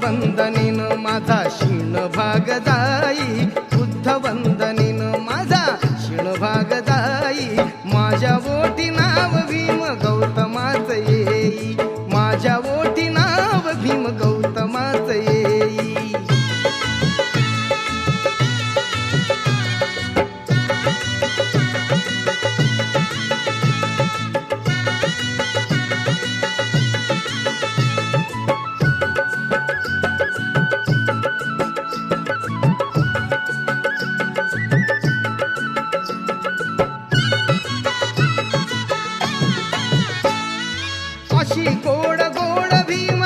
वंदनीन माझा क्षीण भाग जाई, बुद्ध वंदनीन माझा क्षीण भाग जाई, माझ्या ओठी नाव भीम गौतमाच येई, माझ्या ओठी नाव भीम गौतमाच येई. अशी गोड गोड भीम